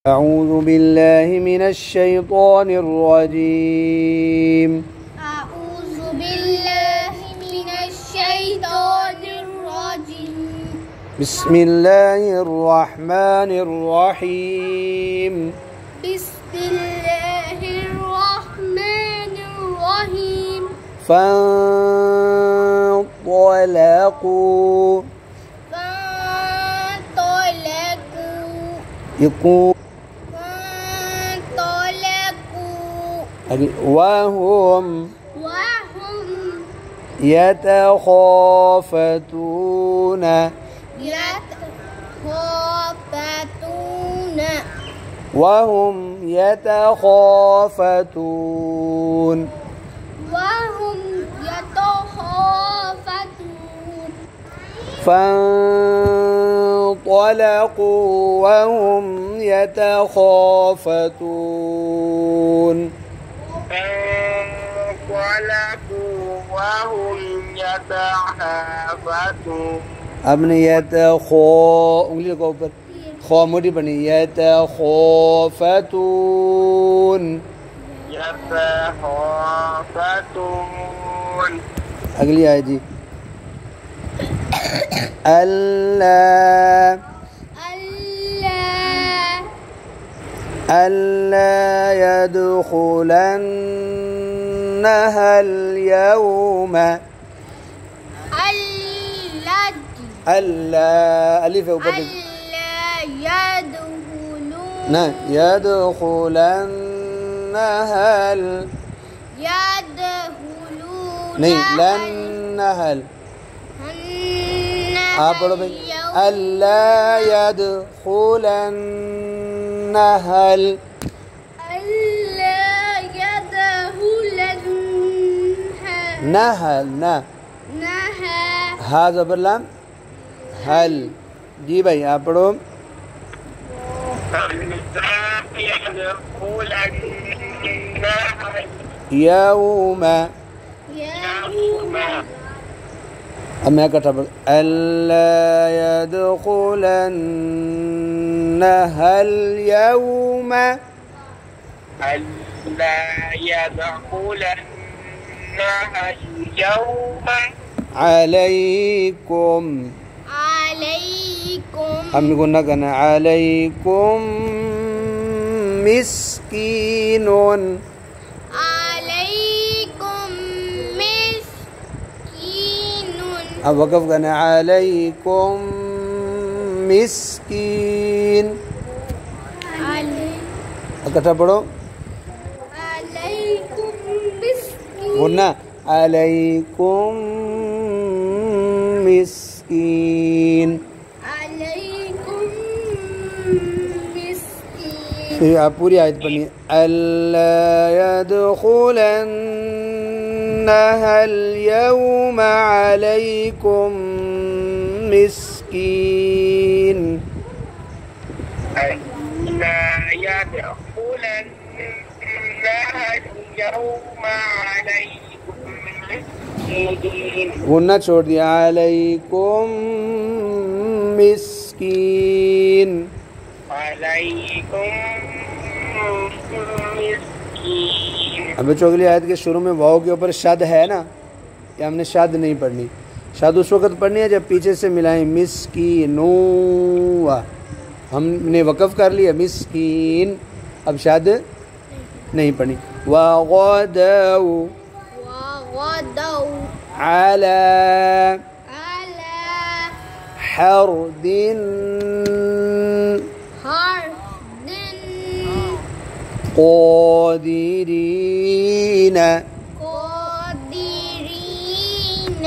أعوذ بالله من الشيطان الرجيم. أعوذ بالله من الشيطان الرجيم. بسم الله الرحمن الرحيم. بسم الله الرحمن الرحيم. فانطلقوا وهم يتخافتون فانطلقوا وهم يتخافتون. आपने उंगली को ऊपर खो मोटी बनी यतखाफतून। अगली आयत जी अल्ला यदखुलन्नहा اليوم ألا ألف وبدل لا يدخلنها नहीं لنها आप बोलो भाई ألا يدخلنها نهل ها ज़बर लाम हल। जी भाई आप पढ़ो यौम। अब मैं इकट्ठा पढ़ अल्ला यदखुलन्नहा اليوم عليكم हम गुना करना अलैकुम मिस्कीनुन। अब वक़फ़ करना अलैकुम मिस्कीन। इकट्ठा पढ़ो गुना अलैकुम मिस्कीन। फिर आप पूरी आयत पढ़िए अल्ला यदखुलन्नहा اليوم عليكم मिस्कीन। ألا يدخلنها اليوم عليكم مسكين। गुन्ना छोड़ दिया अलैकुम मिस्कीन। अब बच्चों अगली आयत के शुरू में वाव के ऊपर शद है ना, ये हमने शद नहीं पढ़नी। शद उस वक़्त पढ़नी है जब पीछे से मिलाएं मिस्कीनू। हमने वक़फ़ कर लिया मिस्कीन, अब शद नहीं पढ़नी। वग़दौ अला हर्दिन क़ादिरीन।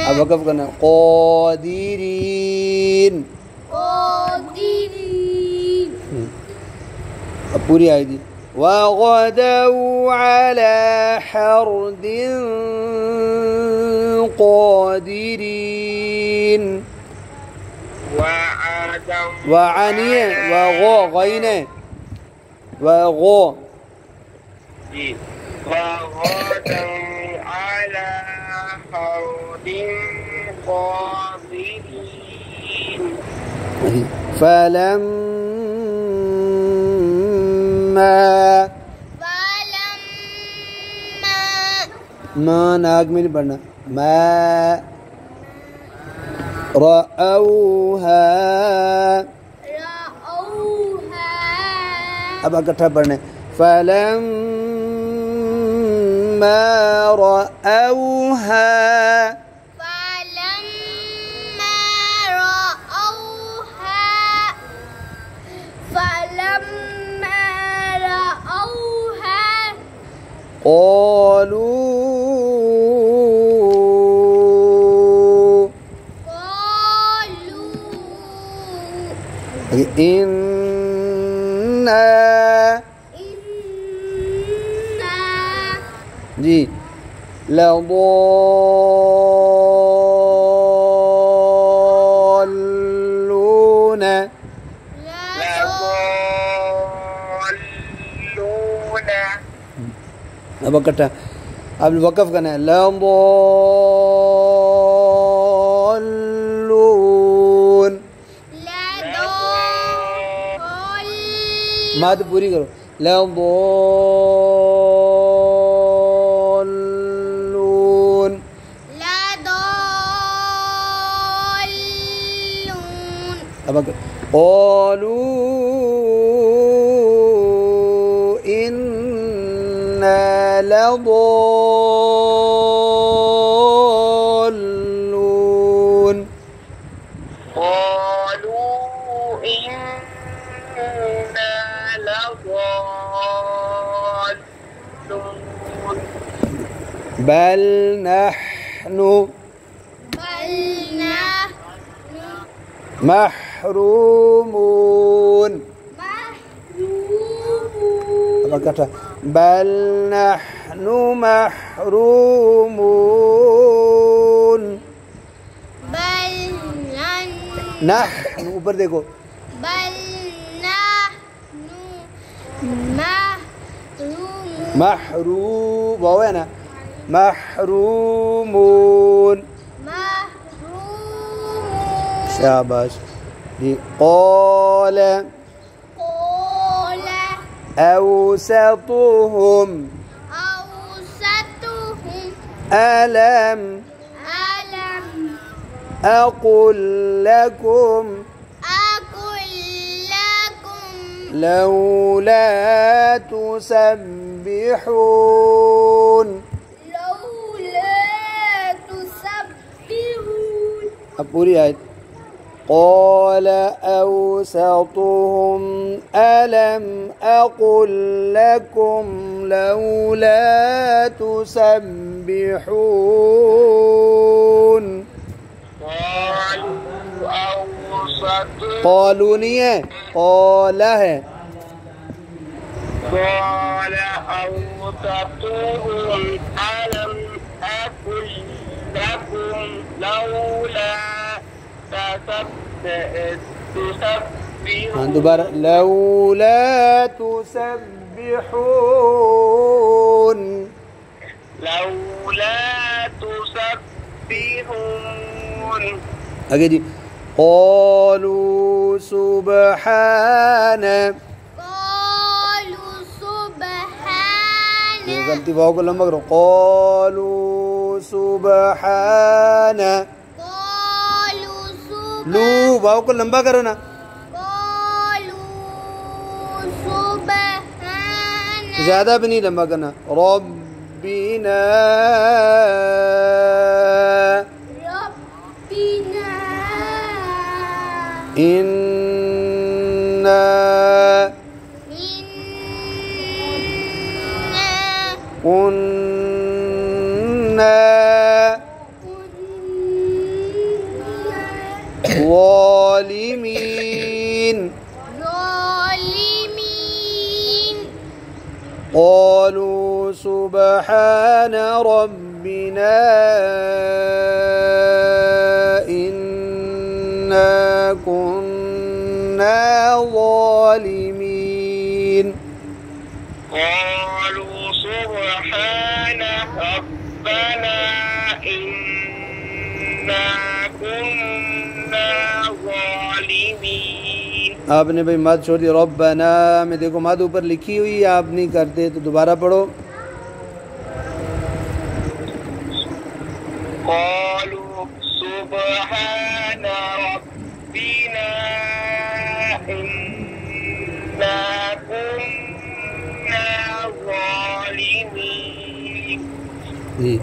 अब वक़फ़ करना क़ादिरीन। अब पूरी आयत दी वग़दौ अला हर्दिन क़ादिरीन। वआनिए वगो गईने वगो على حوض قادرين فلما माँ नाक में नहीं पढ़ना मैं रअऊहा अब इकट्ठा पढ़ने फलम्मा रअऊहा इन्ना जी लضالون अब इकट्ठा अब वक़फ़ करना है लضالون माद पूरी करो लضالون अब قالوا إنا لضالون بل نحن محرومون بل نحن محرومون نحن ऊपर देखो محروم वाव है ना محرومون शाबाश जी قال أوسطهم ألم أقل لكم لولا تسبحون अब पूरी आयत قال أوسطهم ألم أقل لكم لولا تسبحون قالوا नहीं है قال है قال أوسطهم ألم أقل لكم لولا تسبحون दोबारा لولا تسبحون आगे जी قالوا سبحان गलती वाव को लंबा करो قالوا سبحان लू वाव को लंबा करो ना ज्यादा भी नहीं लंबा करना रब्बिना इन्ना कुन्ना ظالمين قالوا سبحان ربنا إنا كنا ظالمين قالوا سبحان ربنا إنا كنا ظالمين आपने भाई मद छोड़ दिया। रब्बना में देखो मद ऊपर लिखी हुई है, आप नहीं करते तो दोबारा पढ़ो। क़ालू सुब्हाना रब्बिना इन्ना कुन्ना ज़ालिमीन। जी